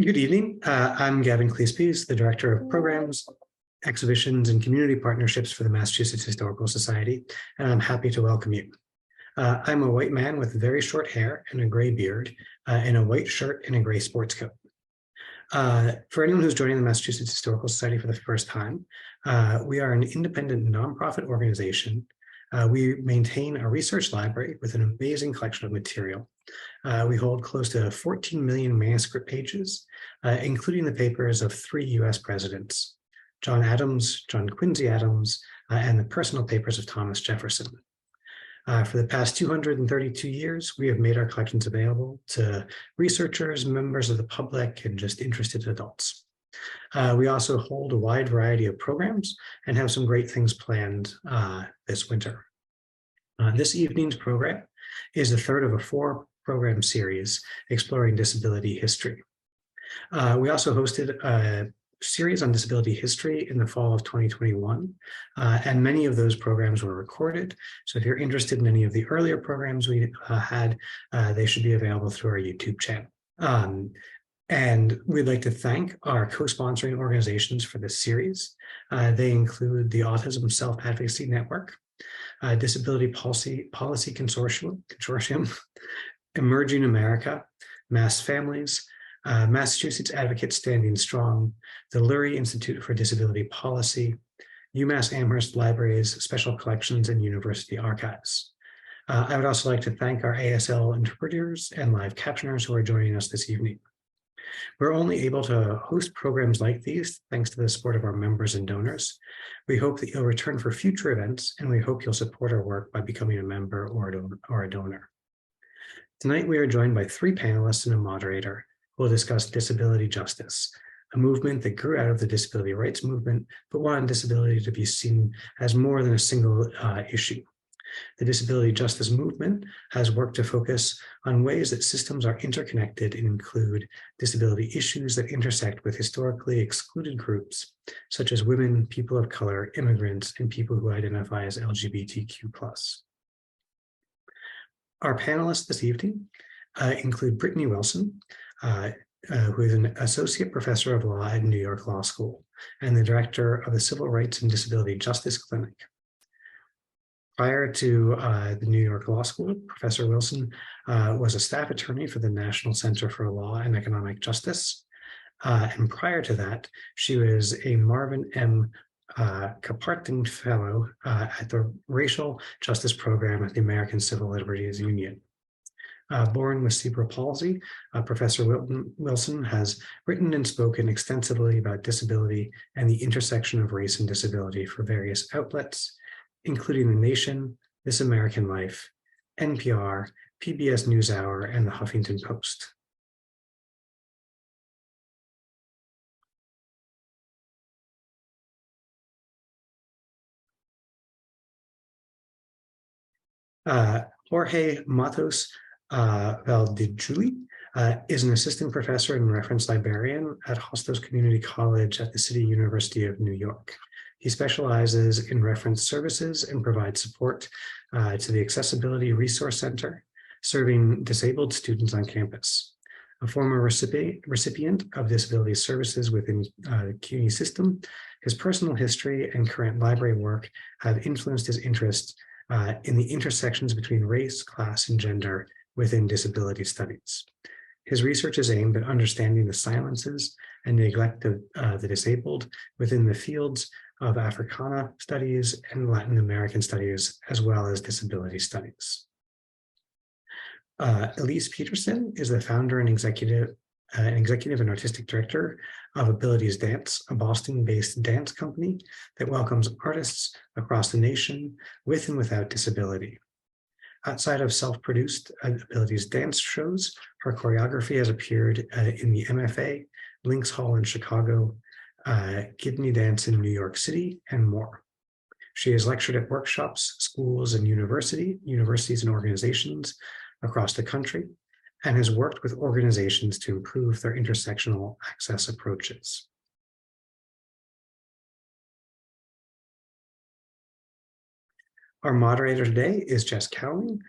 Good evening. I'm Gavin Cleespies, the Director of Programs, Exhibitions, and Community Partnerships for the Massachusetts Historical Society, and I'm happy to welcome you. I'm a white man with very short hair and a gray beard, in a white shirt and a gray sports coat. For anyone who's joining the Massachusetts Historical Society for the first time, we are an independent nonprofit organization. We maintain a research library with an amazing collection of material. We hold close to 14 million manuscript pages, including the papers of 3 US presidents, John Adams, John Quincy Adams, and the personal papers of Thomas Jefferson. For the past 232 years, we have made our collections available to researchers, members of the public, and just interested adults. We also hold a wide variety of programs and have some great things planned this winter. This evening's program is the third of a 4-program series exploring disability history. We also hosted a series on disability history in the fall of 2021, and many of those programs were recorded. So if you're interested in any of the earlier programs we had, they should be available through our YouTube channel. And we'd like to thank our co-sponsoring organizations for this series. They include the Autism Self-Advocacy Network, Disability Policy Consortium, Emerging America, Mass Families, Massachusetts Advocates Standing Strong, the Lurie Institute for Disability Policy, UMass Amherst Libraries, Special Collections, and University Archives. I would also like to thank our ASL interpreters and live captioners who are joining us this evening. We're only able to host programs like these thanks to the support of our members and donors. We hope that you'll return for future events, and we hope you'll support our work by becoming a member or a donor. Tonight, we are joined by 3 panelists and a moderator who will discuss disability justice, a movement that grew out of the disability rights movement, but wanted disability to be seen as more than a single issue. The disability justice movement has worked to focus on ways that systems are interconnected and include disability issues that intersect with historically excluded groups, such as women, people of color, immigrants, and people who identify as LGBTQ+. Our panelists this evening include Britney Wilson, who is an associate professor of law at New York Law School and the director of the Civil Rights and Disability Justice Clinic. Prior to the New York Law School, Professor Wilson was a staff attorney for the National Center for Law and Economic Justice. And prior to that, she was a Marvin M. Kapartin Fellow at the Racial Justice Program at the American Civil Liberties Union. Born with cerebral palsy, Professor Wilson has written and spoken extensively about disability and the intersection of race and disability for various outlets, including The Nation, This American Life, NPR, PBS NewsHour, and the Huffington Post. Jorge Matos Valldejuli is an assistant professor and reference librarian at Hostos Community College at the City University of New York. He specializes in reference services and provides support to the Accessibility Resource Center, serving disabled students on campus. A former recipient of disability services within the CUNY system, his personal history and current library work have influenced his interest in the intersections between race, class, and gender within disability studies. His research is aimed at understanding the silences and neglect of the disabled within the fields of Africana studies and Latin American studies, as well as disability studies. Ellice Patterson is the founder and executive and artistic director of Abilities Dance, a Boston-based dance company that welcomes artists across the nation with and without disability. Outside of self-produced Abilities Dance shows, her choreography has appeared in the MFA, Lynx Hall in Chicago, Kidney Dance in New York City, and more. She has lectured at workshops, schools, and universities and organizations across the country, and has worked with organizations to improve their intersectional access approaches. Our moderator today is Jess Cowling.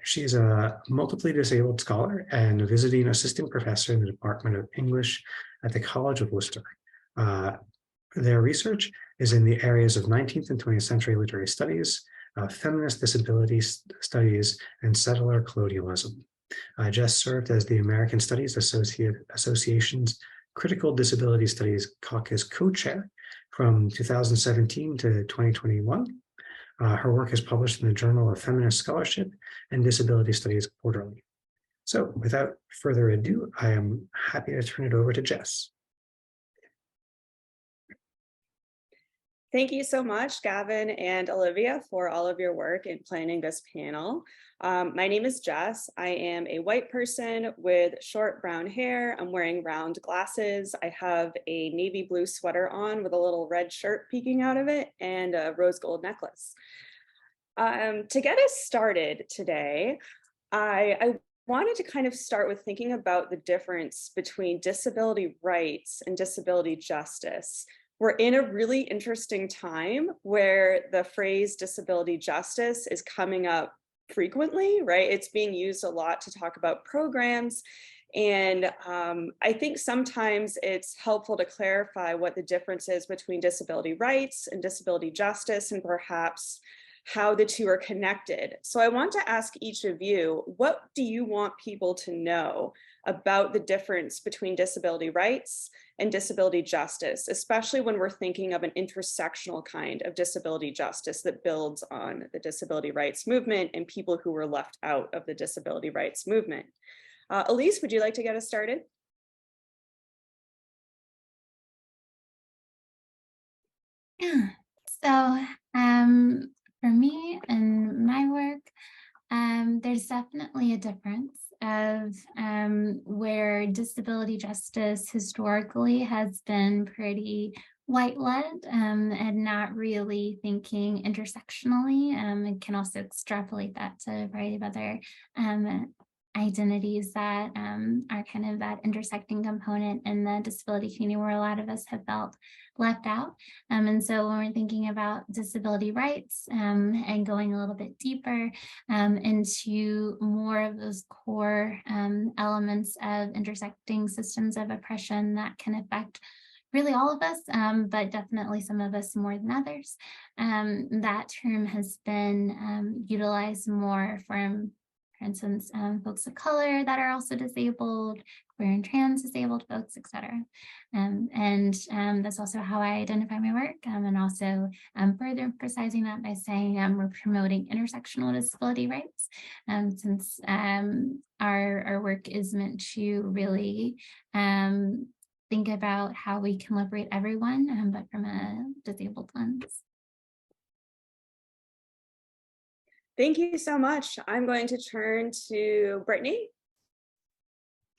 She's a multiply disabled scholar and a visiting assistant professor in the Department of English at the College of Worcester. Their research is in the areas of 19th and 20th century literary studies, feminist disability studies, and settler colonialism. Jess served as the American Studies Association's Critical Disability Studies Caucus co-chair from 2017 to 2021. Her work is published in the Journal of Feminist Scholarship and Disability Studies Quarterly. So without further ado, I am happy to turn it over to Jess. Thank you so much, Gavin and Olivia, for all of your work in planning this panel. My name is Jess. I am a white person with short brown hair. I'm wearing round glasses. I have a navy blue sweater on with a little red shirt peeking out of it and a rose gold necklace. To get us started today, I wanted to kind of start with thinking about the difference between disability rights and disability justice. We're in a really interesting time where the phrase disability justice is coming up frequently, right? It's being used a lot to talk about programs. And I think sometimes it's helpful to clarify what the difference is between disability rights and disability justice, and perhaps how the two are connected. So I want to ask each of you, what do you want people to know about the difference between disability rights and disability justice, especially when we're thinking of an intersectional kind of disability justice that builds on the disability rights movement and people who were left out of the disability rights movement? Ellice, would you like to get us started? Yeah, so for me and my work, there's definitely a difference of where disability justice historically has been pretty white-led and not really thinking intersectionally, and can also extrapolate that to a variety of other identities that are kind of that intersecting component in the disability community where a lot of us have felt left out. And so when we're thinking about disability rights and going a little bit deeper into more of those core elements of intersecting systems of oppression that can affect really all of us, but definitely some of us more than others, that term has been utilized more from, for instance, folks of color that are also disabled, queer and trans disabled folks, et cetera. And that's also how I identify my work, and also further emphasizing that by saying we're promoting intersectional disability rights, since our work is meant to really think about how we can liberate everyone, but from a disabled lens. Thank you so much. I'm going to turn to Brittany.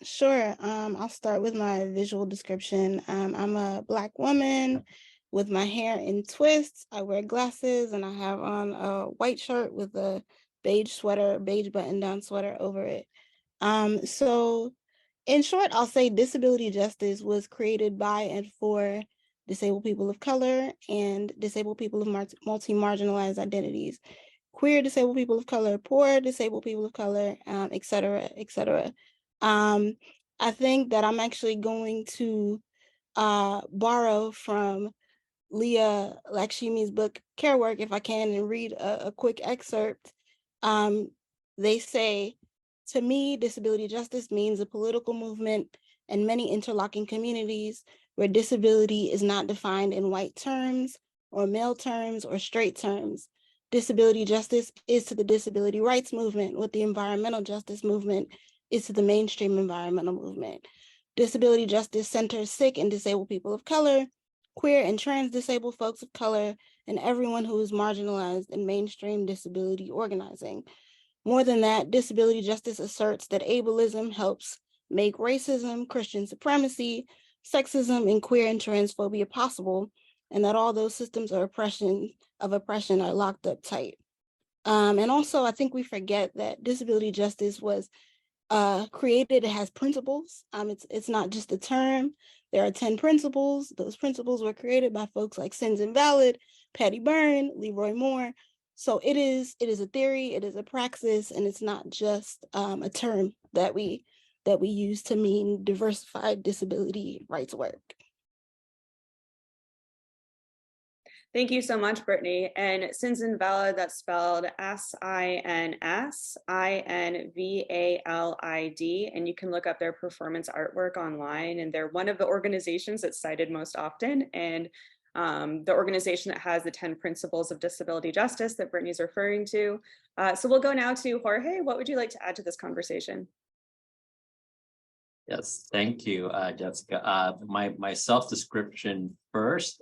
Sure. I'll start with my visual description. I'm a Black woman with my hair in twists. I wear glasses and I have on a white shirt with a beige button-down sweater over it. So in short, I'll say disability justice was created by and for disabled people of color and disabled people of multi-marginalized identities. Queer disabled people of color, poor disabled people of color, et cetera, et cetera. I think that I'm actually going to borrow from Leah Lakshmi's book, Care Work, if I can, and read a quick excerpt. They say, to me, disability justice means a political movement and many interlocking communities where disability is not defined in white terms or male terms or straight terms. Disability justice is to the disability rights movement what the environmental justice movement is to the mainstream environmental movement. Disability justice centers sick and disabled people of color, queer and trans disabled folks of color, and everyone who is marginalized in mainstream disability organizing. More than that, disability justice asserts that ableism helps make racism, Christian supremacy, sexism, and queer and transphobia possible, and that all those systems of oppression are locked up tight. And also, I think we forget that disability justice was created, it has principles. It's not just a term. There are 10 principles. Those principles were created by folks like Sins Invalid, Patty Berne, Leroy Moore, So it is a theory, it is a praxis, and it's not just a term that we use to mean diversified disability rights work. Thank you so much, Brittany. And Sins Invalid, that's spelled SINS-INVALID, and you can look up their performance artwork online, and they're one of the organizations that's cited most often, and the organization that has the 10 principles of disability justice that Brittany's referring to. So we'll go now to Jorge. What would you like to add to this conversation? Yes, thank you, Jessica. My self-description first.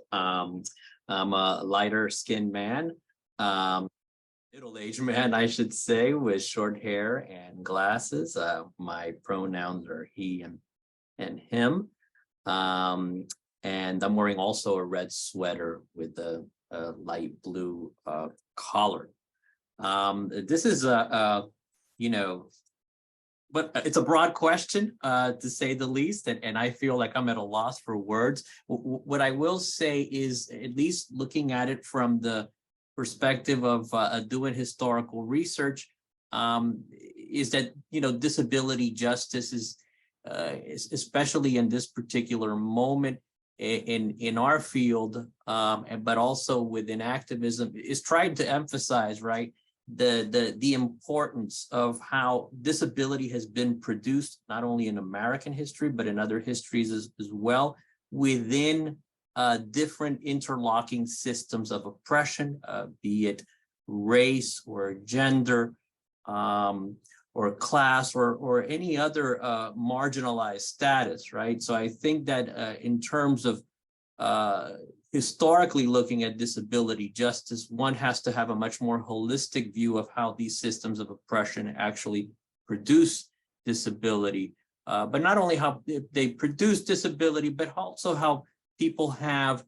I'm a lighter skinned man, middle-aged man, I should say, with short hair and glasses. My pronouns are he and him. And I'm wearing also a red sweater with a light blue collar. This is but it's a broad question, to say the least, and I feel like I'm at a loss for words. What I will say is, at least looking at it from the perspective of doing historical research, is that disability justice is, especially in this particular moment in our field, but also within activism, is trying to emphasize, right, the importance of how disability has been produced, not only in American history, but in other histories as well, within different interlocking systems of oppression, be it race or gender, or class, or any other marginalized status, right? So I think that in terms of historically looking at disability justice, one has to have a much more holistic view of how these systems of oppression actually produce disability, but not only how they produce disability, but also how people have,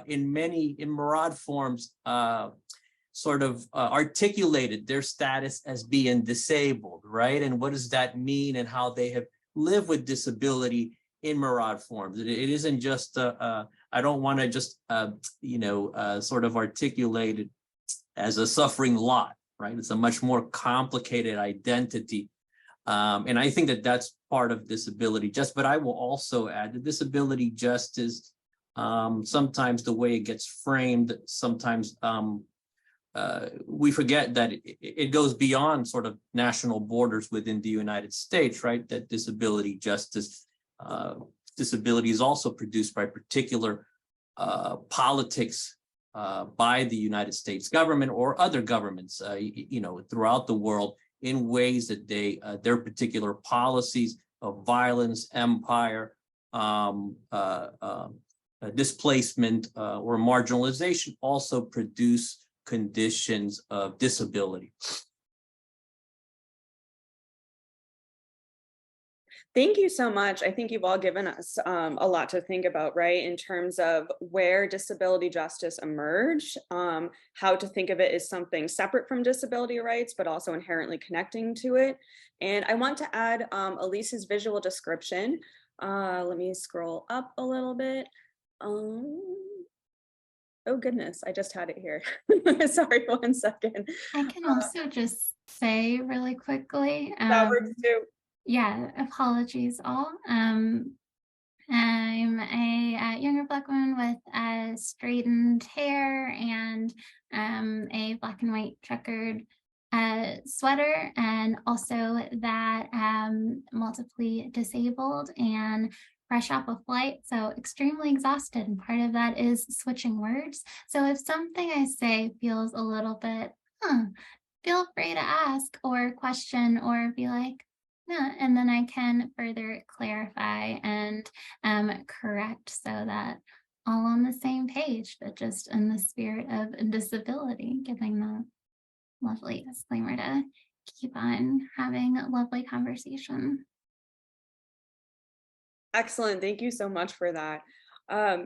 in myriad forms, sort of articulated their status as being disabled, right? And what does that mean, and how they have lived with disability in myriad forms. It isn't just I don't want to just sort of articulate it as a suffering lot, right? It's a much more complicated identity, and I think that that's part of disability justice. But I will also add that disability justice, sometimes the way it gets framed, sometimes we forget that it goes beyond sort of national borders within the United States, right? That disability justice, disability is also produced by particular politics by the United States government or other governments, throughout the world, in ways that their particular policies of violence, empire, displacement, or marginalization also produce conditions of disability. Thank you so much. I think you've all given us a lot to think about, right, in terms of where disability justice emerged, how to think of it as something separate from disability rights, but also inherently connecting to it. And I want to add Ellice's visual description. Let me scroll up a little bit. Oh goodness, I just had it here. Sorry, 1 second. I can also just say really quickly. That works too. Yeah, apologies all. I'm a younger Black woman with straightened hair and a black and white checkered sweater, and also that multiply disabled and fresh off a flight, so extremely exhausted, and part of that is switching words. So if something I say feels a little bit, feel free to ask or question or be like, yeah, and then I can further clarify and correct, so that all on the same page, but just in the spirit of disability, giving the lovely disclaimer to keep on having a lovely conversation. Excellent. Thank you so much for that.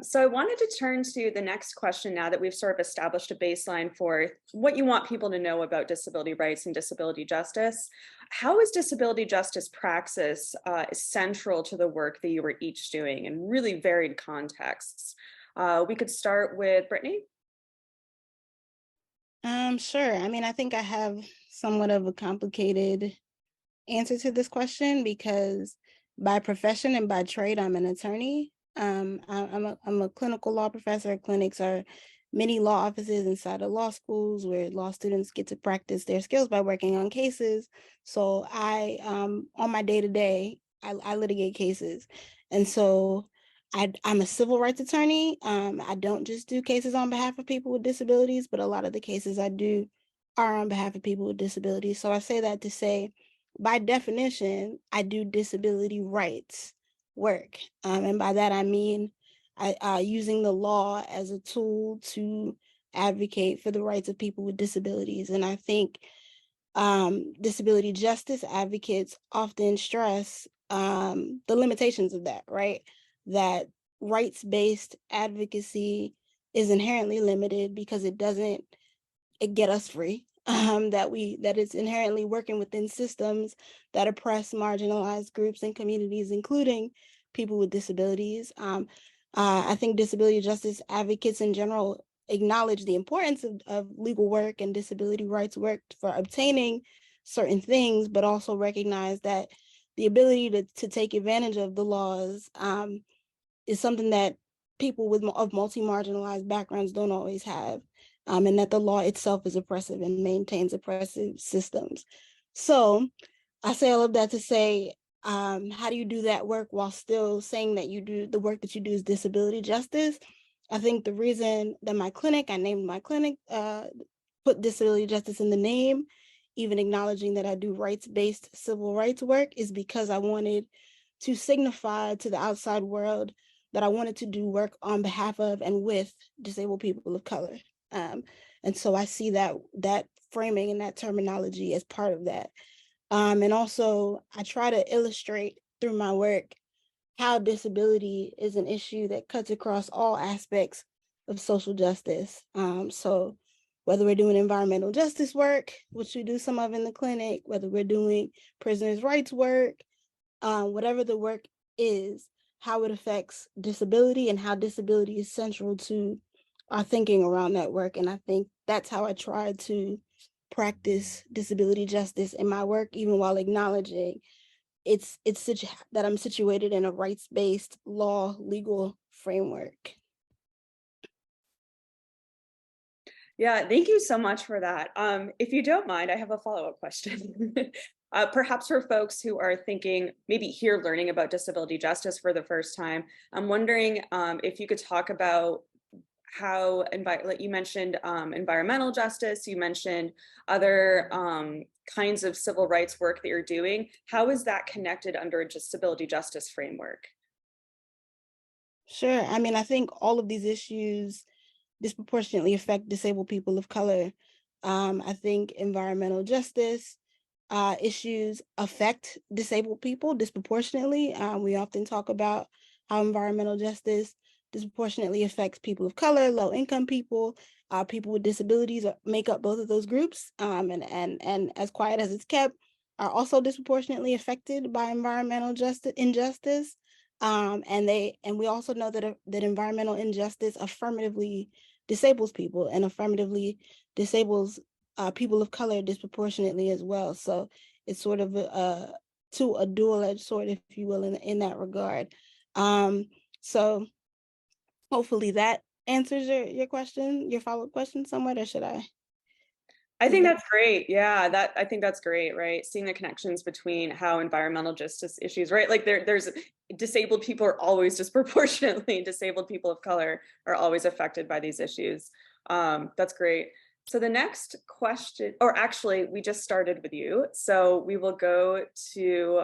So I wanted to turn to the next question now that we've sort of established a baseline for what you want people to know about disability rights and disability justice. How is disability justice praxis central to the work that you were each doing in really varied contexts? We could start with Brittany. Sure. I mean, I think I have somewhat of a complicated answer to this question because by profession and by trade, I'm an attorney. I'm a clinical law professor. Clinics are many law offices inside of law schools where law students get to practice their skills by working on cases. So I, on my day-to-day, I litigate cases. And so I'm a civil rights attorney. I don't just do cases on behalf of people with disabilities, but a lot of the cases I do are on behalf of people with disabilities. So I say that to say, by definition, I do disability rights work. And by that, I mean using the law as a tool to advocate for the rights of people with disabilities. And I think disability justice advocates often stress the limitations of that, right? That rights-based advocacy is inherently limited because it doesn't get us free. That it's inherently working within systems that oppress marginalized groups and communities, including people with disabilities. I think disability justice advocates in general acknowledge the importance of legal work and disability rights work for obtaining certain things, but also recognize that the ability to take advantage of the laws is something that people of multi-marginalized backgrounds don't always have. And that the law itself is oppressive and maintains oppressive systems. So I say all of that to say, how do you do that work while still saying that you do the work that you do is disability justice? I think the reason that I named my clinic, put disability justice in the name, even acknowledging that I do rights-based civil rights work, is because I wanted to signify to the outside world that I wanted to do work on behalf of and with disabled people of color. And so I see that framing and that terminology as part of that. And also I try to illustrate through my work how disability is an issue that cuts across all aspects of social justice. So whether we're doing environmental justice work, which we do some of in the clinic, whether we're doing prisoners' rights work, whatever the work is, how it affects disability and how disability is central to our thinking around that work. And I think that's how I try to practice disability justice in my work, even while acknowledging that I'm situated in a rights-based law legal framework. Yeah, thank you so much for that. If you don't mind, I have a follow-up question. Perhaps for folks who are thinking, maybe here learning about disability justice for the first time, I'm wondering if you could talk about how, like you mentioned environmental justice, you mentioned other kinds of civil rights work that you're doing. How is that connected under a disability justice framework? Sure. I mean, I think all of these issues disproportionately affect disabled people of color. I think environmental justice issues affect disabled people disproportionately. We often talk about how environmental justice disproportionately affects people of color, low-income people, people with disabilities make up both of those groups, and as quiet as it's kept, are also disproportionately affected by environmental injustice. And we also know that environmental injustice affirmatively disables people and affirmatively disables people of color disproportionately as well. So it's sort of a dual-edged sword, if you will, in that regard. So hopefully that answers your question, your follow-up question somewhat, or should I? I think that's great. Yeah, I think that's great, right? Seeing the connections between how environmental justice issues, right? Like there's disabled people are always disproportionately, disabled people of color are always affected by these issues. That's great. So the next question, or actually we just started with you. So we will go to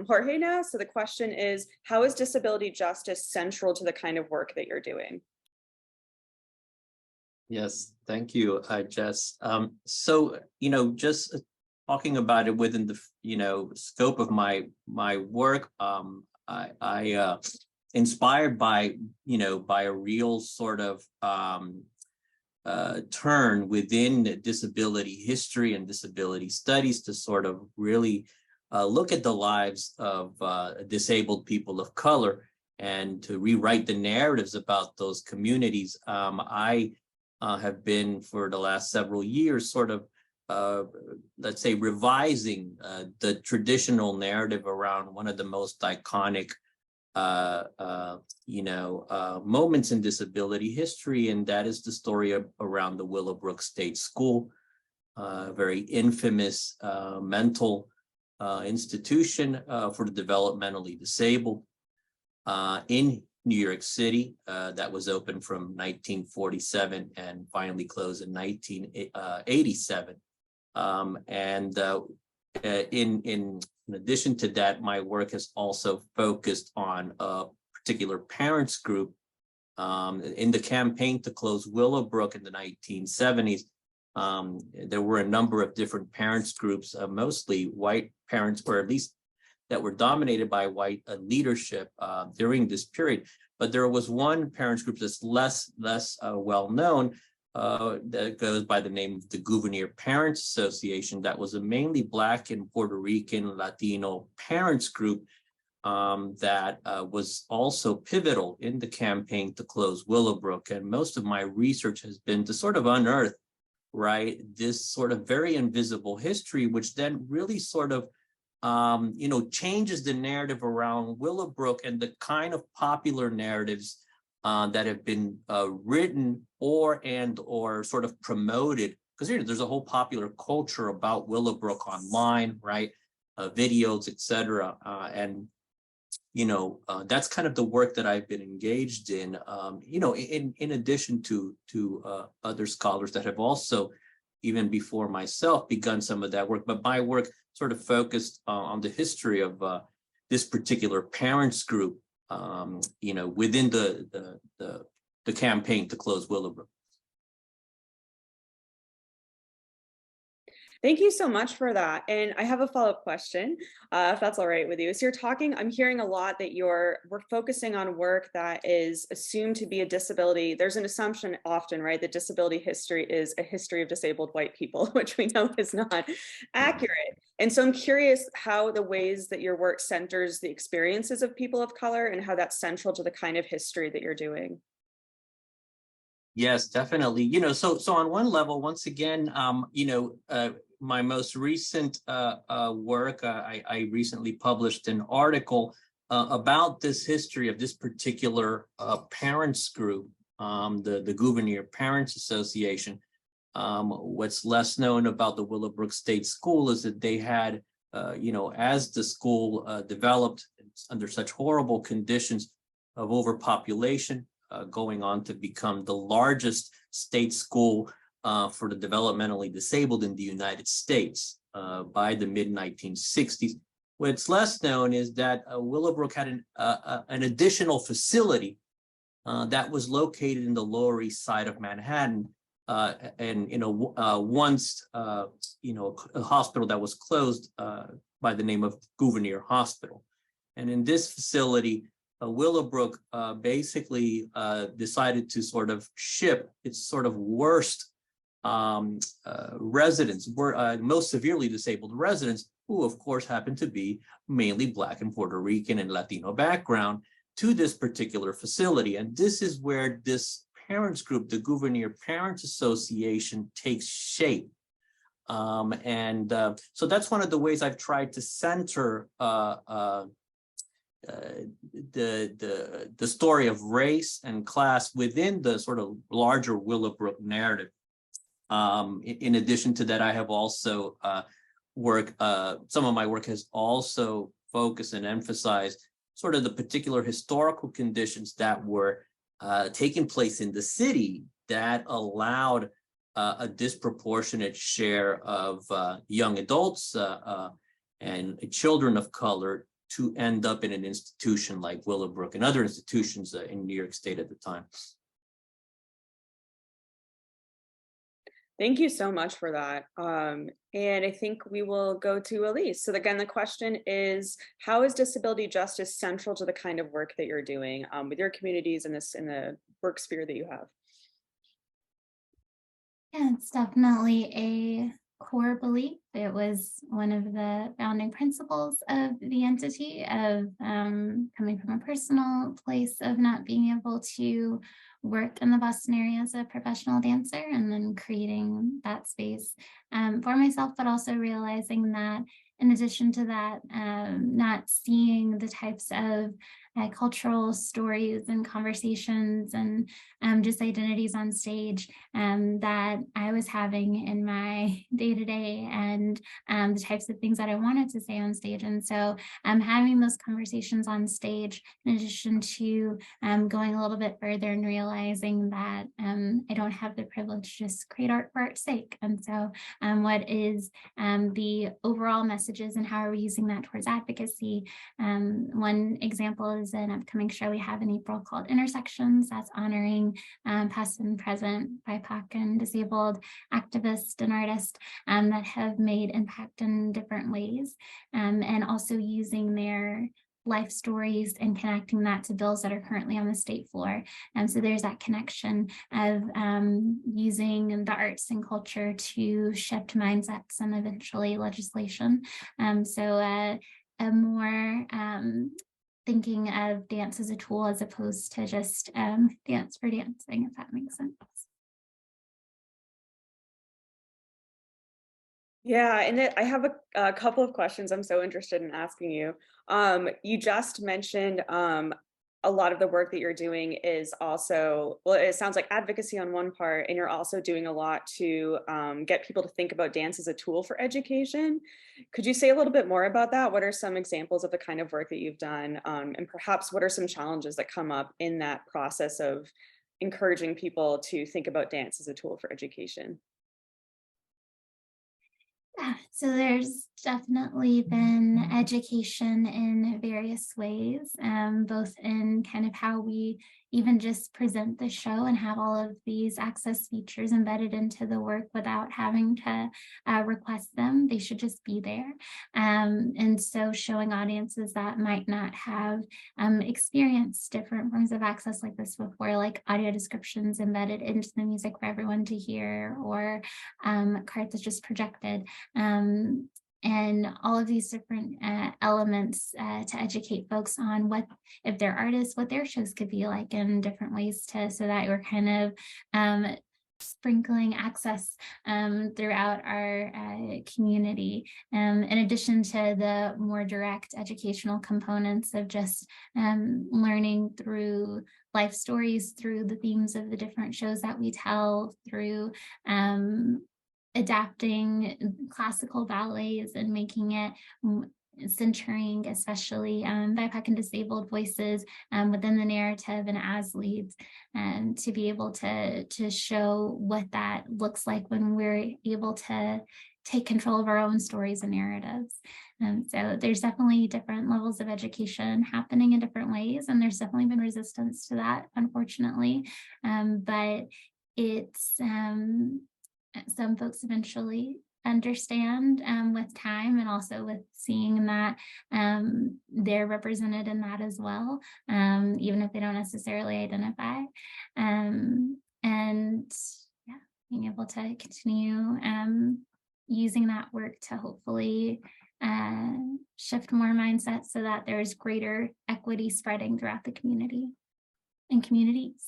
Jorge now. So the question is, how is disability justice central to the kind of work that you're doing? Yes, thank you, Jess. So, just talking about it within the, scope of my work, I inspired by, by a real sort of turn within disability history and disability studies to sort of really look at the lives of disabled people of color and to rewrite the narratives about those communities. I have been for the last several years sort of, let's say, revising the traditional narrative around one of the most iconic moments in disability history, and that is the story around the Willowbrook State School, very infamous mental institution for the developmentally disabled in New York City that was opened from 1947 and finally closed in 1987. In addition to that, my work has also focused on a particular parents group in the campaign to close Willowbrook in the 1970s. There were a number of different parents groups, mostly white parents, or at least that were dominated by white leadership during this period. But there was one parents group that's less well known that goes by the name of the Gouverneur Parents Association. That was a mainly Black and Puerto Rican Latino parents group that was also pivotal in the campaign to close Willowbrook. And most of my research has been to sort of unearth, right, this sort of very invisible history, which then really sort of changes the narrative around Willowbrook and the kind of popular narratives that have been written or sort of promoted, because there's a whole popular culture about Willowbrook online, right? Videos, etc. That's kind of the work that I've been engaged in. In addition to other scholars that have also, even before myself, begun some of that work. But my work sort of focused on the history of this particular parents group, within the campaign to close Willowbrook. Thank you so much for that. And I have a follow-up question, if that's all right with you. So I'm hearing a lot that we're focusing on work that is assumed to be a disability. There's an assumption often, right, that disability history is a history of disabled white people, which we know is not accurate. And so I'm curious how the ways that your work centers the experiences of people of color and how that's central to the kind of history that you're doing. Yes, definitely. So on one level, once again, my most recent work, I recently published an article about this history of this particular parents group, the Gouverneur Parents Association. What's less known about the Willowbrook State School is that they had, as the school developed under such horrible conditions of overpopulation, going on to become the largest state school for the developmentally disabled in the United States by the mid-1960s. What's less known is that Willowbrook had an additional facility that was located in the Lower East Side of Manhattan, once a hospital that was closed by the name of Gouverneur Hospital. And in this facility, Willowbrook basically decided to sort of ship its sort of worst residents, most severely disabled residents, who of course happen to be mainly Black and Puerto Rican and Latino background, to this particular facility. And this is where this parents group, the Gouverneur Parents Association, takes shape. So that's one of the ways I've tried to center the story of race and class within the sort of larger Willowbrook narrative. In addition to that, I have also some of my work has also focused and emphasized sort of the particular historical conditions that were taking place in the city that allowed a disproportionate share of young adults and children of color to end up in an institution like Willowbrook and other institutions in New York State at the time. Thank you so much for that. And I think we will go to Ellice. So again, the question is, how is disability justice central to the kind of work that you're doing with your communities in the work sphere that you have? Yeah, it's definitely core belief. It was one of the founding principles of the entity, of coming from a personal place of not being able to work in the Boston area as a professional dancer, and then creating that space for myself, but also realizing that in addition to that, not seeing the types of cultural stories and conversations and just identities on stage that I was having in my day-to-day, and the types of things that I wanted to say on stage. And so having those conversations on stage, in addition to going a little bit further and realizing that I don't have the privilege to just create art for art's sake. And so what is the overall messages, and how are we using that towards advocacy? One example is an upcoming show we have in April called Intersections, that's honoring past and present BIPOC and disabled activists and artists that have made impact in different ways, and also using their life stories and connecting that to bills that are currently on the state floor. And so there's that connection of using the arts and culture to shift mindsets and eventually legislation. So a more thinking of dance as a tool as opposed to just dance for dancing, if that makes sense. Yeah, and I have a couple of questions I'm so interested in asking you. You just mentioned a lot of the work that you're doing is also, well, it sounds like advocacy on one part, and you're also doing a lot to get people to think about dance as a tool for education. Could you say a little bit more about that? What are some examples of the kind of work that you've done? And perhaps what are some challenges that come up in that process of encouraging people to think about dance as a tool for education? Yeah, so there's definitely been education in various ways, both in kind of how we even just present the show and have all of these access features embedded into the work without having to request them. They should just be there. And so showing audiences that might not have experienced different forms of access like this before, like audio descriptions embedded into the music for everyone to hear, or cards that's just projected. And all of these different elements to educate folks on what, if they're artists, what their shows could be like in different ways, to so that we're kind of sprinkling access throughout our community, in addition to the more direct educational components of just learning through life stories, through the themes of the different shows that we tell, through adapting classical ballets and making it centering especially BIPOC and disabled voices within the narrative and as leads, and to be able to show what that looks like when we're able to take control of our own stories and narratives. So there's definitely different levels of education happening in different ways, and there's definitely been resistance to that, unfortunately. But it's some folks eventually understand with time, and also with seeing that they're represented in that as well, even if they don't necessarily identify. And yeah, being able to continue using that work to hopefully shift more mindsets so that there's greater equity spreading throughout the community and communities.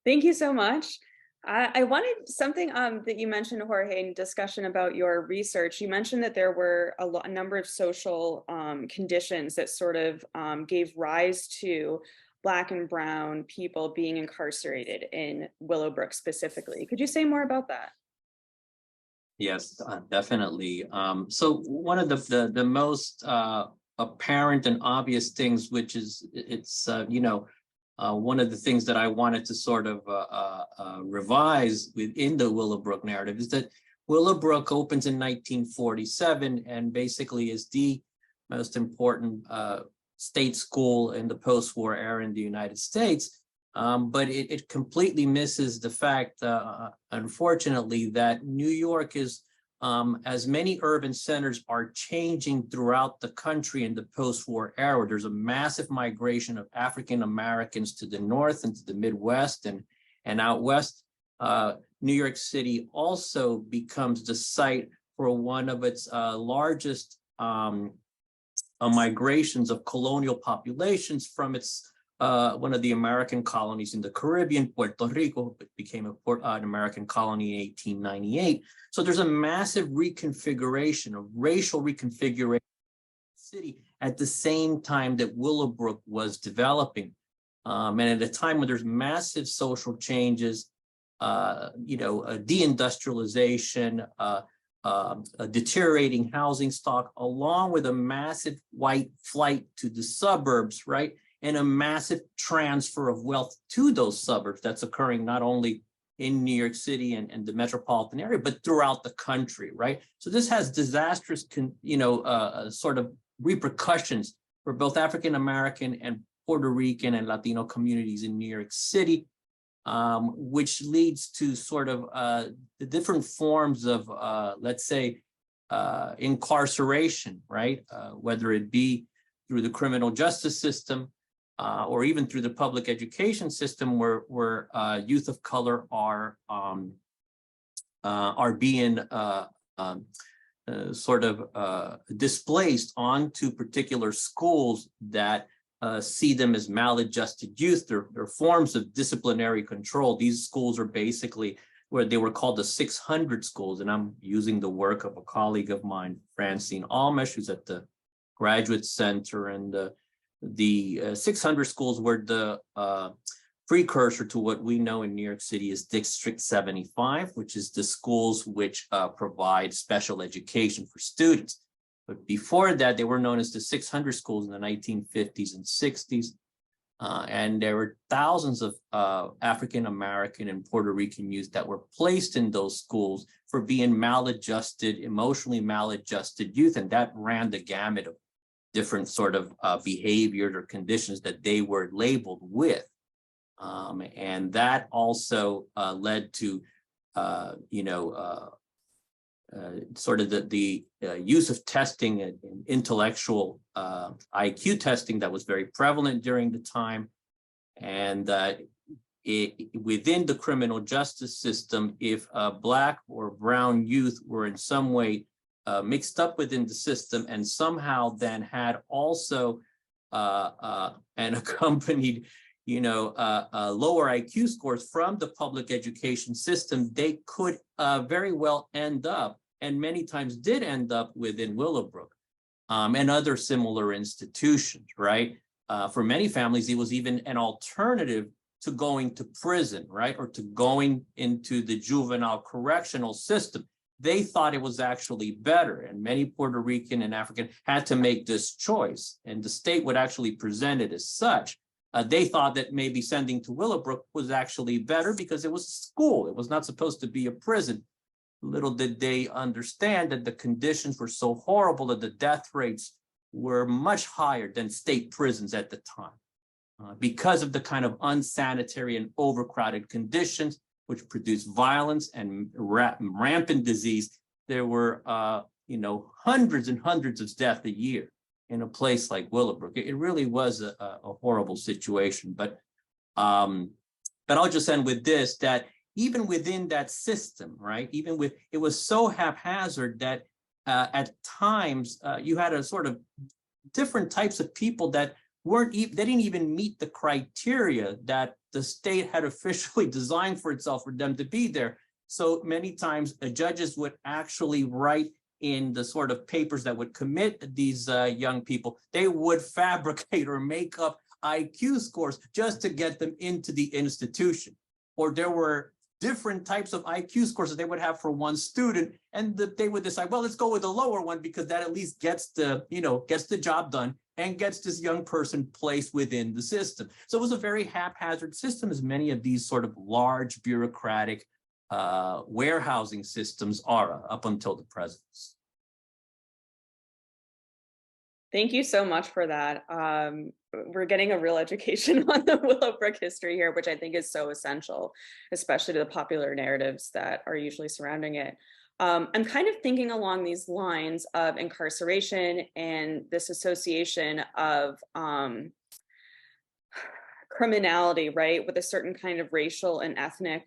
Thank you so much. I wanted something that you mentioned, Jorge, in discussion about your research. You mentioned that there were a number of social conditions that sort of gave rise to Black and Brown people being incarcerated in Willowbrook specifically. Could you say more about that? Yes, definitely. So one of the most apparent and obvious things, which is one of the things that I wanted to sort of revise within the Willowbrook narrative is that Willowbrook opens in 1947 and basically is the most important state school in the post-war era in the United States. But it completely misses the fact, unfortunately, that New York is, as many urban centers are changing throughout the country in the post-war era. There's a massive migration of African Americans to the north and to the Midwest and out west. New York City also becomes the site for one of its largest migrations of colonial populations from its one of the American colonies in the Caribbean. Puerto Rico became an American colony in 1898. So there's a massive reconfiguration, a racial reconfiguration of the city at the same time that Willowbrook was developing. And at a time when there's massive social changes, deindustrialization, a deteriorating housing stock, along with a massive white flight to the suburbs, right? And a massive transfer of wealth to those suburbs that's occurring not only in New York City and the metropolitan area, but throughout the country, right? So this has disastrous, sort of repercussions for both African-American and Puerto Rican and Latino communities in New York City, which leads to sort of the different forms of, let's say, incarceration, right? Whether it be through the criminal justice system or even through the public education system, where youth of color are being displaced onto particular schools that see them as maladjusted youth. They're forms of disciplinary control. These schools are basically where they were called the 600 schools. And I'm using the work of a colleague of mine, Francine Almesh, who's at the Graduate Center. And the 600 schools were the precursor to what we know in New York City as District 75, which is the schools which provide special education for students. But before that, they were known as the 600 schools in the 1950s and 60s. And there were thousands of African-American and Puerto Rican youth that were placed in those schools for being maladjusted, emotionally maladjusted youth. And that ran the gamut of different sort of behaviors or conditions that they were labeled with. And that also led to, sort of the use of testing and intellectual IQ testing that was very prevalent during the time. And within the criminal justice system, if Black or brown youth were in some way mixed up within the system and somehow then had also and accompanied lower IQ scores from the public education system, they could very well end up, and many times did end up, within Willowbrook and other similar institutions, right? For many families, it was even an alternative to going to prison, right? Or to going into the juvenile correctional system. They thought it was actually better, and many Puerto Rican and African had to make this choice, and the state would actually present it as such. They thought that maybe sending to Willowbrook was actually better because it was a school. It was not supposed to be a prison. Little did they understand that the conditions were so horrible that the death rates were much higher than state prisons at the time. Because of the kind of unsanitary and overcrowded conditions, which produced violence and rampant disease, there were hundreds and hundreds of deaths a year in a place like Willowbrook. It really was a horrible situation. But I'll just end with this, that even within that system, right, it was so haphazard that at times you had a sort of different types of people that they didn't even meet the criteria that the state had officially designed for itself for them to be there. So many times judges would actually write in the sort of papers that would commit these young people, they would fabricate or make up IQ scores just to get them into the institution. Or there were different types of IQ scores that they would have for one student, and they would decide, well, let's go with the lower one because that at least gets the job done and gets this young person placed within the system. So it was a very haphazard system, as many of these sort of large bureaucratic warehousing systems are up until the present. Thank you so much for that. We're getting a real education on the Willowbrook history here, which I think is so essential, especially to the popular narratives that are usually surrounding it. I'm kind of thinking along these lines of incarceration and this association of criminality, right, with a certain kind of racial and ethnic,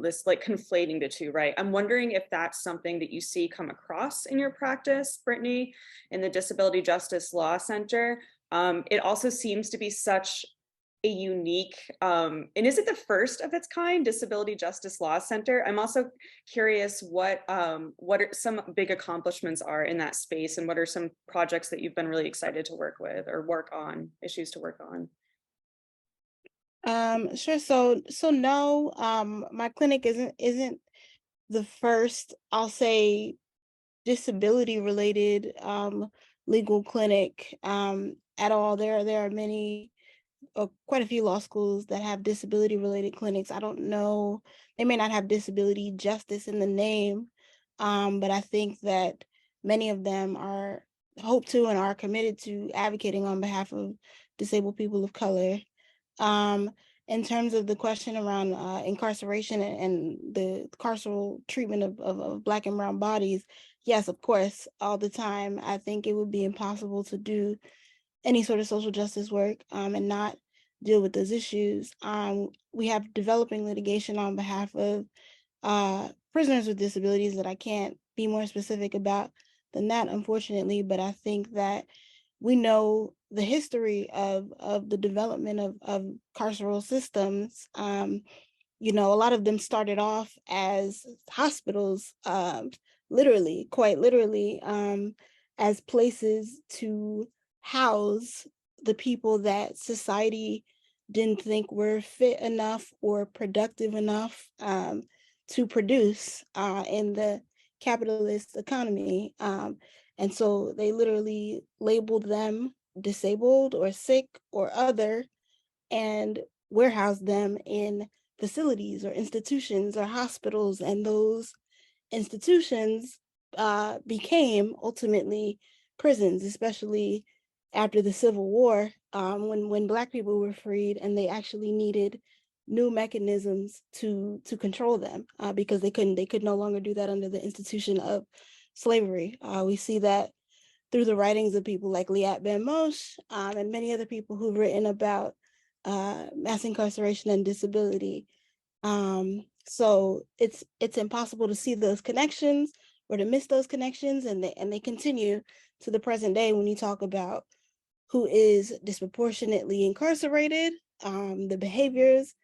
this like conflating the two, right? I'm wondering if that's something that you see come across in your practice, Brittany, in the Disability Justice Law Center. It also seems to be such a unique, and is it the first of its kind, Disability Justice Law Center? I'm also curious what are some big accomplishments are in that space, and what are some projects that you've been really excited to work with or work on, issues to work on? Sure. So no, my clinic isn't the first, I'll say, disability related legal clinic at all. There are many, quite a few law schools that have disability related clinics. I don't know, they may not have disability justice in the name, but I think that many of them hope to and are committed to advocating on behalf of disabled people of color. In terms of the question around incarceration and the carceral treatment of Black and brown bodies, yes, of course, all the time. I think it would be impossible to do any sort of social justice work and not deal with those issues. We have developing litigation on behalf of prisoners with disabilities that I can't be more specific about than that, unfortunately, but I think that we know the history of the development of carceral systems. You know, a lot of them started off as hospitals, literally, quite literally, as places to house the people that society didn't think were fit enough or productive enough to produce in the capitalist economy. And so they literally labeled them disabled or sick or other and warehoused them in facilities or institutions or hospitals. And those institutions became ultimately prisons, especially after the Civil War, when Black people were freed and they actually needed new mechanisms to control them because they could no longer do that under the institution of slavery. We see that through the writings of people like Liat Ben Moshe and many other people who've written about mass incarceration and disability. So it's impossible to see those connections or to miss those connections, and they continue to the present day when you talk about who is disproportionately incarcerated, the behaviors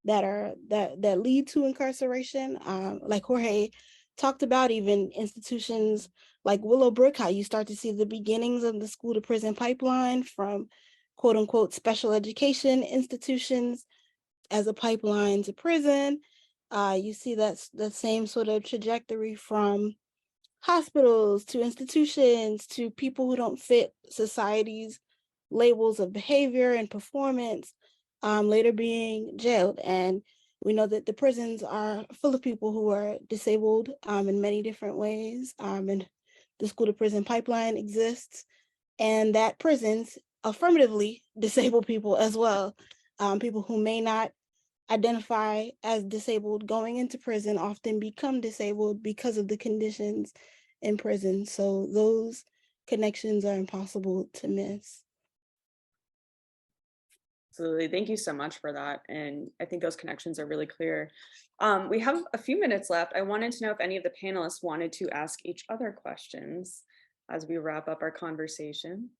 that lead to incarceration, like Jorge talked about, even institutions like Willowbrook, how you start to see the beginnings of the school to prison pipeline from quote unquote special education institutions as a pipeline to prison. You see that same sort of trajectory from hospitals to institutions to people who don't fit society's labels of behavior and performance, later being jailed. And we know that the prisons are full of people who are disabled in many different ways. And the school to prison pipeline exists, and that prisons affirmatively disable people as well. People who may not identify as disabled going into prison often become disabled because of the conditions in prison. So those connections are impossible to miss. Absolutely. Thank you so much for that. And I think those connections are really clear. We have a few minutes left. I wanted to know if any of the panelists wanted to ask each other questions as we wrap up our conversation.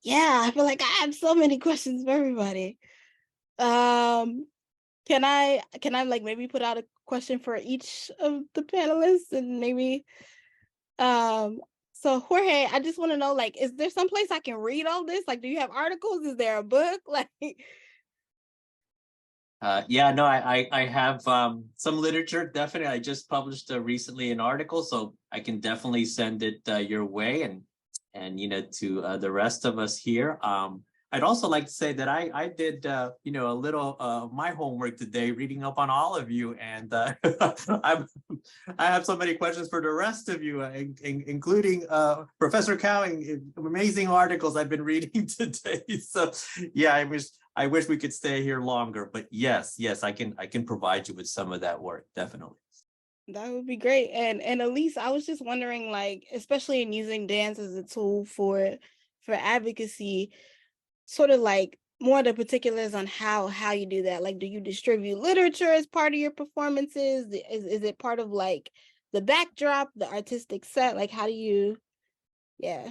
Yeah, I feel like I have so many questions for everybody. Can I like maybe put out a question for each of the panelists and maybe so Jorge, I just want to know, like, is there some place I can read all this? Like, do you have articles? Is there a book? Like, yeah, no, I have some literature. Definitely, I just published recently an article, so I can definitely send it your way and to the rest of us here. I'd also like to say that I did a little of my homework today, reading up on all of you, and I have so many questions for the rest of you, including Professor Cowing, amazing articles I've been reading today. So yeah, I wish we could stay here longer, but yes, I can provide you with some of that work, definitely. that would be great. And Ellice, I was just wondering, like, especially in using dance as a tool for advocacy, sort of like more the particulars on how you do that. Like, do you distribute literature as part of your performances? Is it part of like the backdrop, the artistic set? Like, how do you, yeah.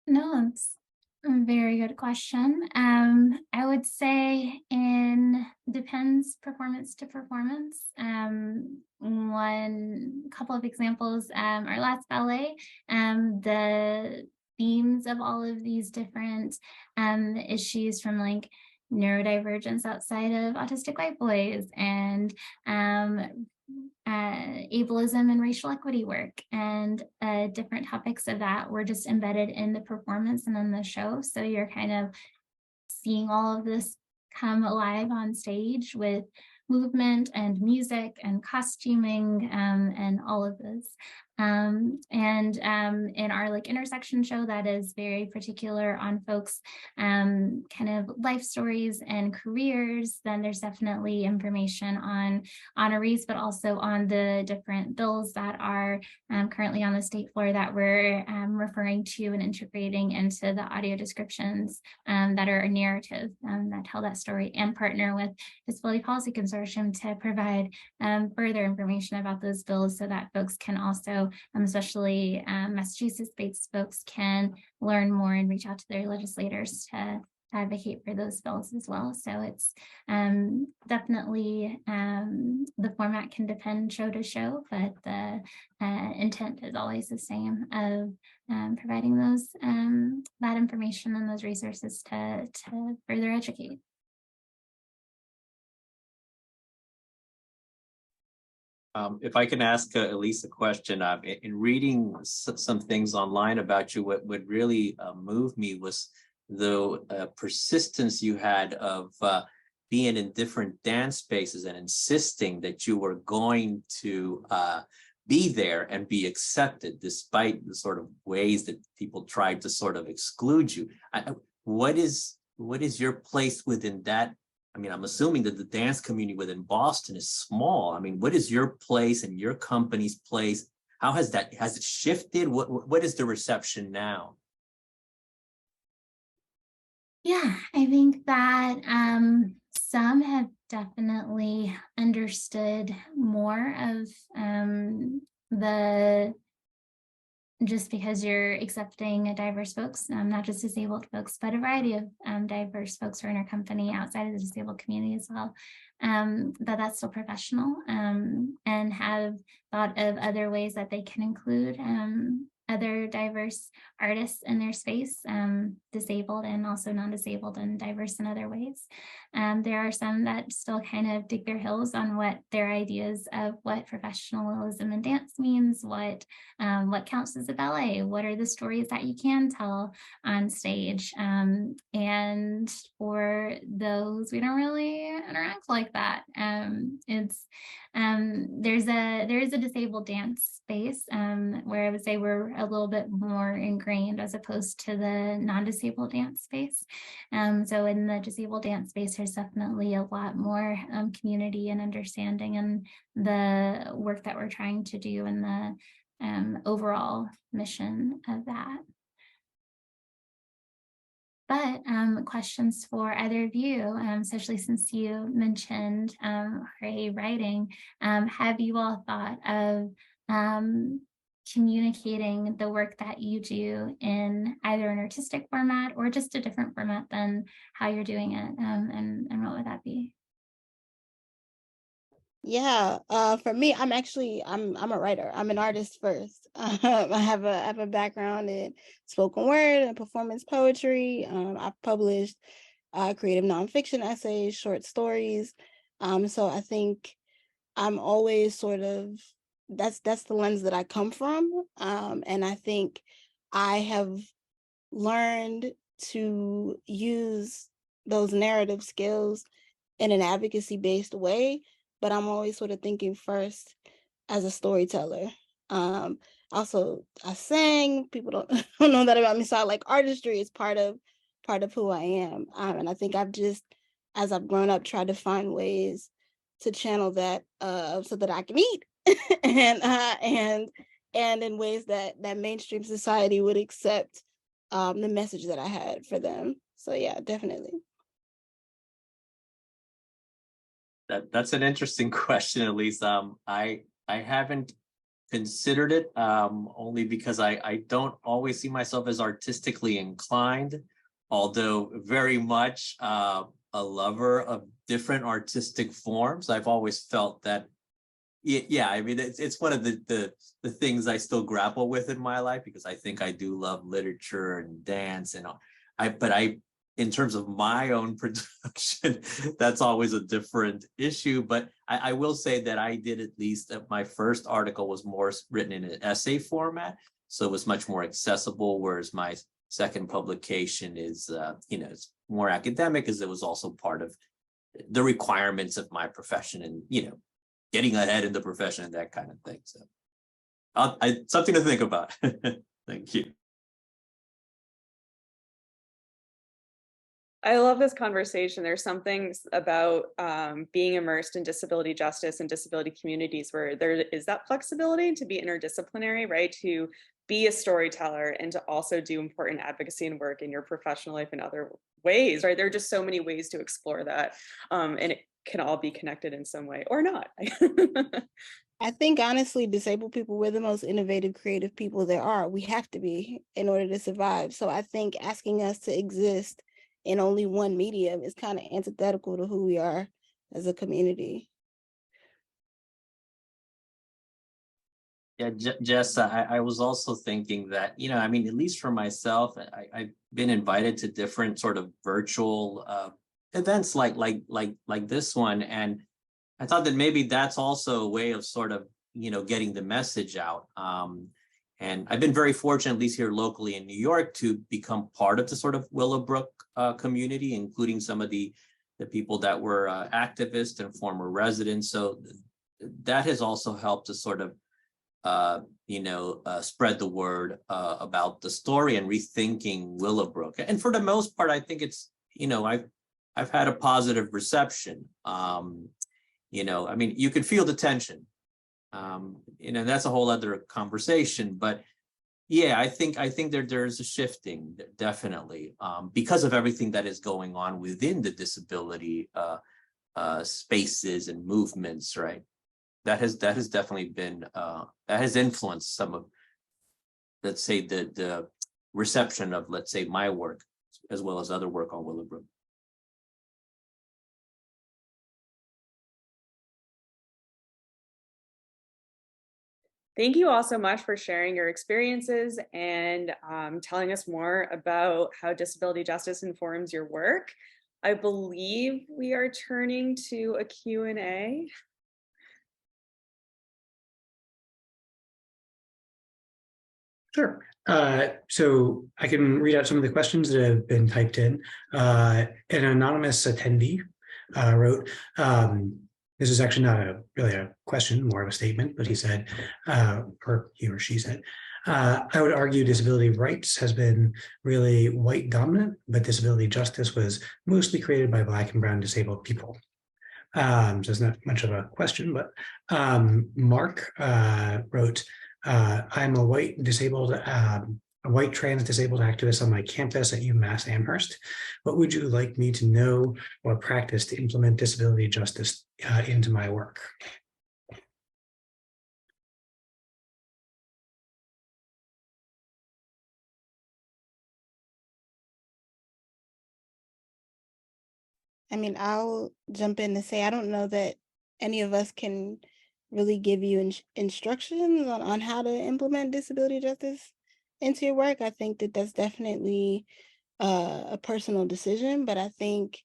No, it's a very good question. I would say depends performance to performance. One couple of examples, our last ballet, the themes of all of these different issues, from like neurodivergence outside of autistic white boys, and ableism and racial equity work, and different topics of that were just embedded in the performance and in the show. So you're kind of seeing all of this come alive on stage with movement and music and costuming, and all of this. In our like intersection show, that is very particular on folks kind of life stories and careers, then there's definitely information on honorees, but also on the different bills that are currently on the state floor that we're referring to and integrating into the audio descriptions that are a narrative that tell that story, and partner with Disability Policy Consortium to provide further information about those bills, so that folks can also, especially Massachusetts-based folks, can learn more and reach out to their legislators to advocate for those bills as well. So it's definitely, the format can depend show to show, but the intent is always the same, of providing those that information and those resources to further educate. If I can ask Ellice a question, in reading some things online about you, what really moved me was the persistence you had of being in different dance spaces and insisting that you were going to be there and be accepted, despite the sort of ways that people tried to sort of exclude you. What is your place within that? I mean, I'm assuming that the dance community within Boston is small. I mean, what is your place and your company's place? How has it shifted? What is the reception now? Yeah, I think that some have definitely understood more of just because you're accepting diverse folks, not just disabled folks, but a variety of diverse folks who are in our company outside of the disabled community as well, that's still professional, and have thought of other ways that they can include other diverse artists in their space, disabled and also non-disabled and diverse in other ways. There are some that still kind of dig their heels on what their ideas of what professionalism in dance means, what counts as a ballet, what are the stories that you can tell on stage. And for those, we don't really interact like that. There is a disabled dance space where I would say we're a little bit more ingrained as opposed to the non-disabled dance space. So in the disabled dance space, there's definitely a lot more community and understanding, and the work that we're trying to do and the overall mission of that. But questions for either of you, especially since you mentioned Jorge writing, have you all thought of communicating the work that you do in either an artistic format or just a different format than how you're doing it, and what would that be? Yeah, for me, I'm a writer. I'm an artist first. I have a background in spoken word and performance poetry. I've published creative nonfiction essays, short stories. So I think I'm always sort of, that's the lens that I come from. And I think I have learned to use those narrative skills in an advocacy-based way, but I'm always sort of thinking first as a storyteller. Also, I sang. People don't know that about me, so I like artistry is part of who I am. And I think I've just, as I've grown up, tried to find ways to channel that so that I can eat, and in ways that mainstream society would accept the message that I had for them. So yeah, definitely. That's an interesting question, Ellice. I haven't considered it only because I don't always see myself as artistically inclined, although very much a lover of different artistic forms. I've always felt that, yeah, I mean, it's one of the things I still grapple with in my life, because I think I do love literature and dance and all. In terms of my own production, that's always a different issue. But I will say that I did, at least my first article was more written in an essay format, so it was much more accessible, whereas my second publication is, it's more academic, as it was also part of the requirements of my profession and, getting ahead in the profession and that kind of thing. So something to think about. Thank you. I love this conversation. There's something about being immersed in disability justice and disability communities where there is that flexibility to be interdisciplinary, right? To be a storyteller and to also do important advocacy and work in your professional life in other ways, right? There are just so many ways to explore that. And it can all be connected in some way or not. I think honestly, disabled people, we're the most innovative, creative people there are. We have to be in order to survive. So I think asking us to exist in only one medium is kind of antithetical to who we are as a community. Yeah, Jess, I was also thinking that, I mean, at least for myself, I've been invited to different sort of virtual events like this one. And I thought that maybe that's also a way of sort of, getting the message out. And I've been very fortunate, at least here locally in New York, to become part of the sort of Willowbrook community, including some of the people that were activists and former residents. So that has also helped to sort of, spread the word about the story and rethinking Willowbrook. And for the most part, I think it's, I've had a positive reception. I mean, you can feel the tension. That's a whole other conversation, but yeah, I think there's a shifting, definitely, because of everything that is going on within the disability spaces and movements, right? That has definitely been that has influenced some of, let's say, the reception of, let's say, my work as well as other work on Willowbrook. Thank you all so much for sharing your experiences and telling us more about how disability justice informs your work. I believe we are turning to a Q&A. Sure. So I can read out some of the questions that have been typed in. An anonymous attendee wrote, this is actually not really a question, more of a statement, but he said, or he or she said, I would argue disability rights has been really white dominant, but disability justice was mostly created by Black and brown disabled people. So it's not much of a question, but Mark wrote, I'm a white trans disabled activist on my campus at UMass Amherst. What would you like me to know or practice to implement disability justice into my work? I mean, I'll jump in and say, I don't know that any of us can really give you instructions on how to implement disability justice into your work. I think that that's definitely a personal decision, but I think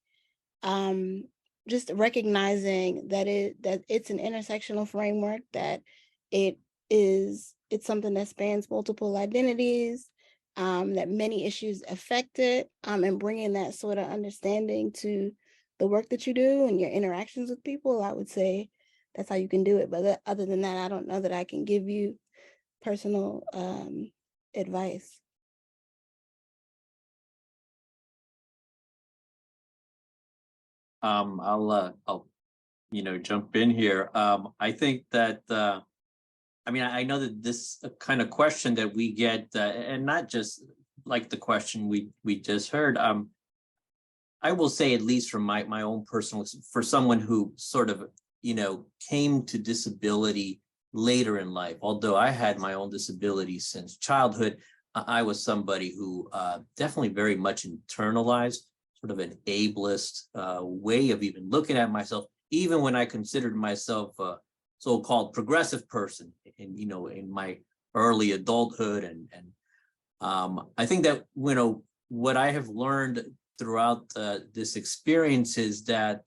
just recognizing that it's an intersectional framework, that it's something that spans multiple identities, that many issues affect it, and bringing that sort of understanding to the work that you do and your interactions with people, I would say that's how you can do it. But other than that, I don't know that I can give you personal advice. I'll jump in here. I think that I mean, I know that this kind of question that we get, and not just like the question we just heard. I will say, at least from my own personal, for someone who sort of, came to disability later in life, although I had my own disability since childhood, I was somebody who definitely very much internalized sort of an ableist way of even looking at myself, even when I considered myself a so-called progressive person in my early adulthood. And I think that, what I have learned throughout this experience is that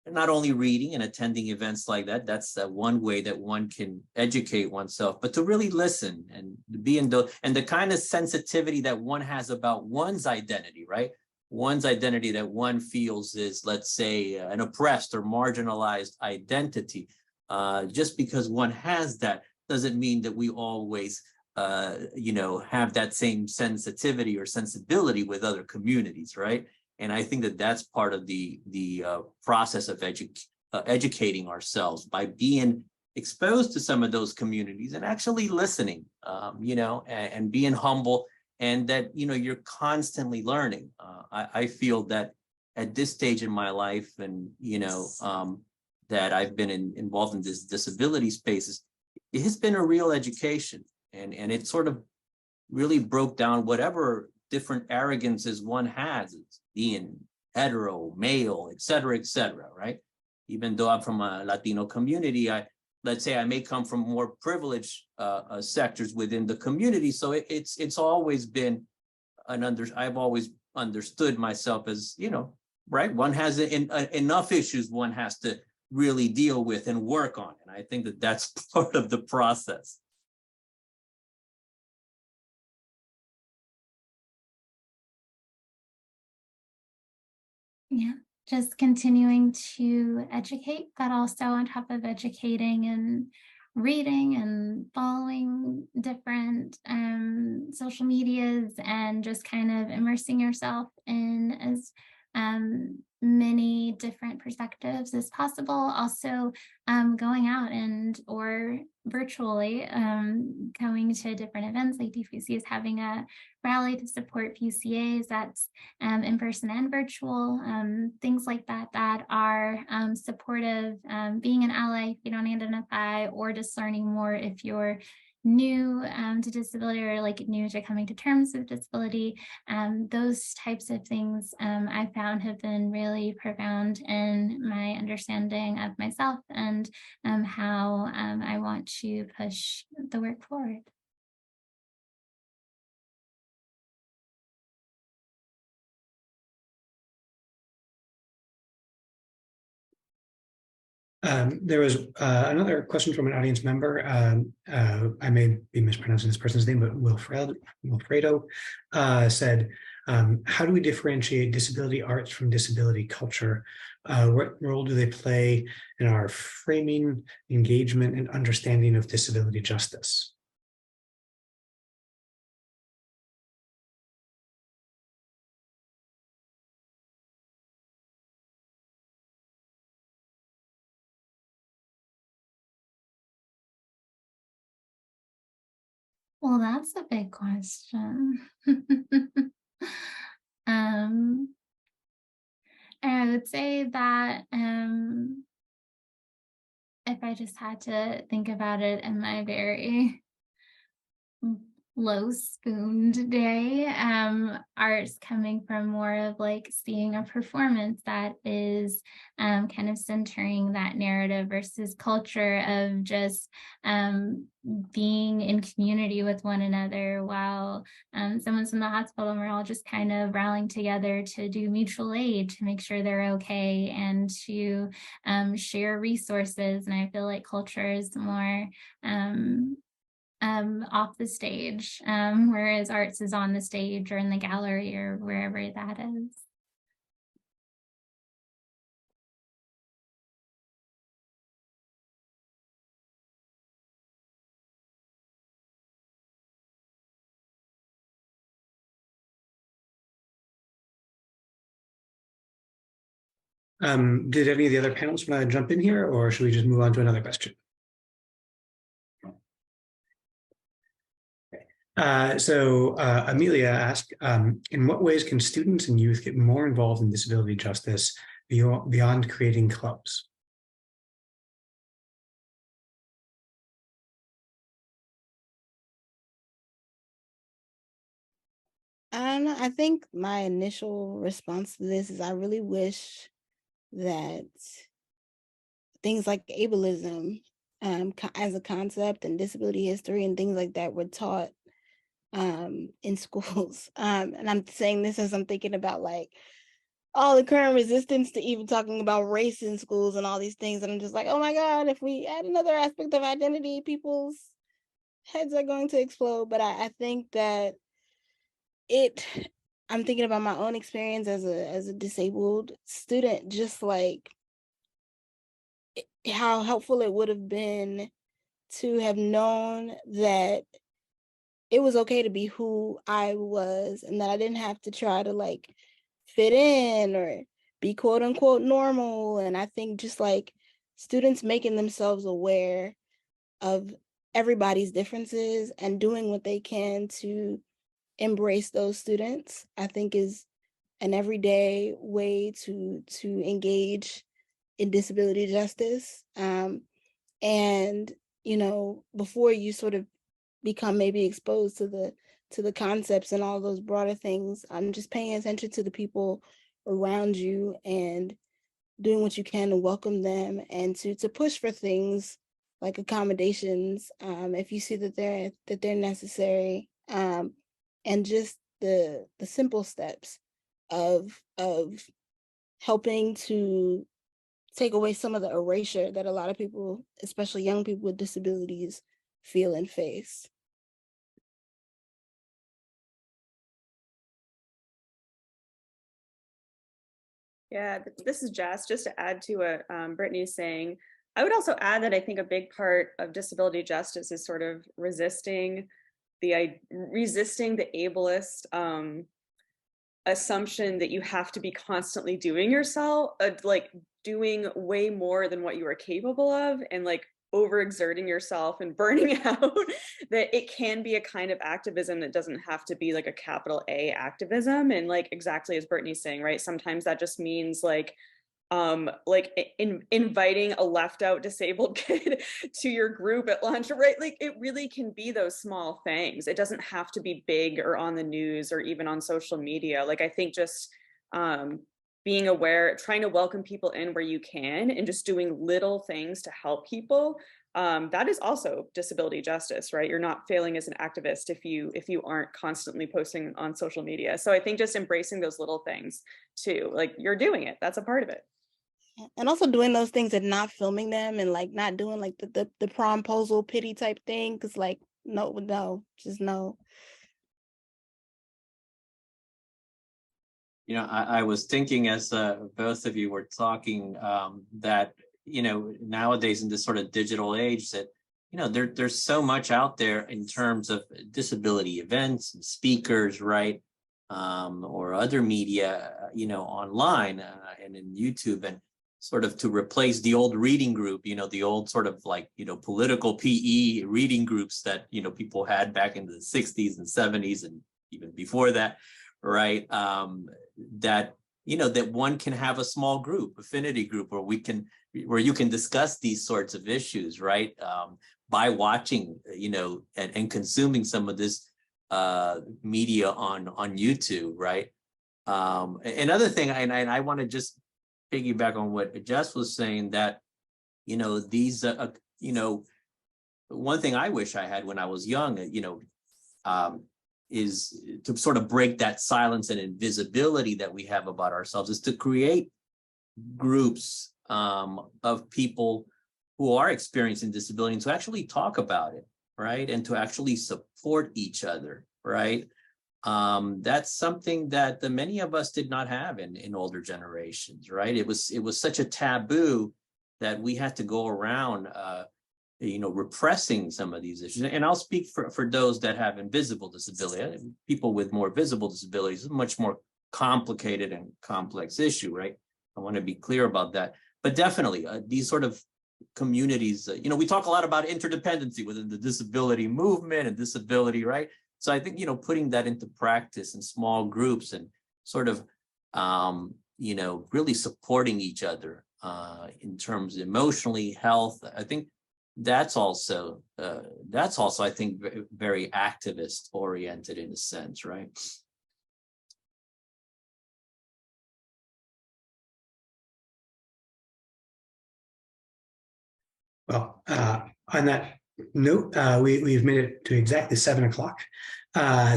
not only reading and attending events like that, that's one way that one can educate oneself, but to really listen and be in the kind of sensitivity that one has about one's identity, right? One's identity that one feels is, let's say, an oppressed or marginalized identity. Just because one has that doesn't mean that we always have that same sensitivity or sensibility with other communities, right? And I think that that's part of the process of educating ourselves by being exposed to some of those communities and actually listening, and being humble, and that, you're constantly learning. I feel that at this stage in my life, and, that I've been involved in this disability spaces, it has been a real education. And it sort of really broke down whatever different arrogances one has, being hetero, male, et cetera, right? Even though I'm from a Latino community, let's say I may come from more privileged sectors within the community. So it's always been I've always understood myself as, right? One has enough issues one has to really deal with and work on. And I think that that's part of the process. Yeah, just continuing to educate, but also on top of educating and reading and following different social medias, and just kind of immersing yourself in as many different perspectives as possible. Also going out or virtually going to different events, like DPC is having a rally to support PCAs that's in person and virtual, things like that are supportive, being an ally if you don't identify, or just learning more if you're new to disability, or like new to coming to terms with disability. Those types of things I found have been really profound in my understanding of myself and how I want to push the work forward. There was another question from an audience member. I may be mispronouncing this person's name, but Wilfredo said, how do we differentiate disability arts from disability culture? What role do they play in our framing, engagement, and understanding of disability justice? Well, that's a big question. I would say that if I just had to think about it in my very low spooned day, art's coming from more of like seeing a performance that is kind of centering that narrative, versus culture of just being in community with one another while someone's in the hospital, and we're all just kind of rallying together to do mutual aid to make sure they're okay, and to share resources. And I feel like culture is more off the stage, whereas arts is on the stage or in the gallery or wherever that is. Did any of the other panelists want to jump in here, or should we just move on to another question? Amelia asked, in what ways can students and youth get more involved in disability justice beyond creating clubs? I think my initial response to this is I really wish that things like ableism as a concept and disability history and things like that were taught in schools. And I'm saying this as I'm thinking about like all the current resistance to even talking about race in schools and all these things. And I'm just like, oh my God, if we add another aspect of identity, people's heads are going to explode. But I think that I'm thinking about my own experience as a disabled student, just like how helpful it would have been to have known that it was okay to be who I was and that I didn't have to try to like fit in or be quote unquote normal. And I think just like students making themselves aware of everybody's differences and doing what they can to embrace those students, I think is an everyday way to engage in disability justice. And, you know, before you sort of become maybe exposed to the concepts and all those broader things, I'm just paying attention to the people around you and doing what you can to welcome them and to push for things like accommodations if you see that they're necessary, and just the simple steps of helping to take away some of the erasure that a lot of people, especially young people with disabilities, feel and face. Yeah, this is Jess. Just to add to what Brittany is saying, I would also add that I think a big part of disability justice is sort of resisting the ableist assumption that you have to be constantly doing yourself, like doing way more than what you are capable of, and like overexerting yourself and burning out. That it can be a kind of activism that doesn't have to be like a capital A activism. And like exactly as Brittany's saying, right? Sometimes that just means like inviting a left out disabled kid to your group at lunch, right? Like it really can be those small things. It doesn't have to be big or on the news or even on social media. Like I think just being aware, trying to welcome people in where you can, and just doing little things to help people. That is also disability justice, right? You're not failing as an activist if you aren't constantly posting on social media. So I think just embracing those little things too, like you're doing it, that's a part of it. And also doing those things and not filming them and like not doing like the promposal pity type thing, because like no, just no. You know, I was thinking as both of you were talking that, you know, nowadays in this sort of digital age that, you know, there's so much out there in terms of disability events and speakers, right? Or other media, you know, online and in YouTube, and sort of to replace the old reading group, you know, the old sort of like, you know, political PE reading groups that, you know, people had back in the 60s and 70s and even before that, right? That, you know, that one can have a small group, affinity group, where you can discuss these sorts of issues, right? By watching, you know, and consuming some of this media on YouTube, right? Another thing, and I want to just piggyback on what Jess was saying, that, you know, these, you know, one thing I wish I had when I was young, you know, is to sort of break that silence and invisibility that we have about ourselves, is to create groups of people who are experiencing disability and to actually talk about it, right? And to actually support each other, right? That's something that many of us did not have in older generations, right? It was such a taboo that we had to go around, you know, repressing some of these issues. And I'll speak for those that have invisible disability. People with more visible disabilities is a much more complicated and complex issue, right? I want to be clear about that. But definitely, these sort of communities, you know, we talk a lot about interdependency within the disability movement and disability, right? So I think, putting that into practice in small groups and sort of, really supporting each other in terms of emotionally health, I think that's also, I think, very activist oriented in a sense, right? Well, on that note, we've made it to exactly 7 o'clock.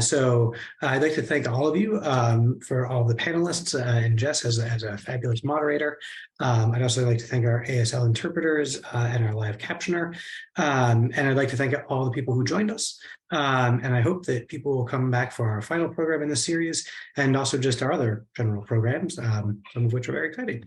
So I'd like to thank all of you for all the panelists and Jess as a fabulous moderator. I'd also like to thank our ASL interpreters and our live captioner. And I'd like to thank all the people who joined us. And I hope that people will come back for our final program in the series and also just our other general programs, some of which are very exciting.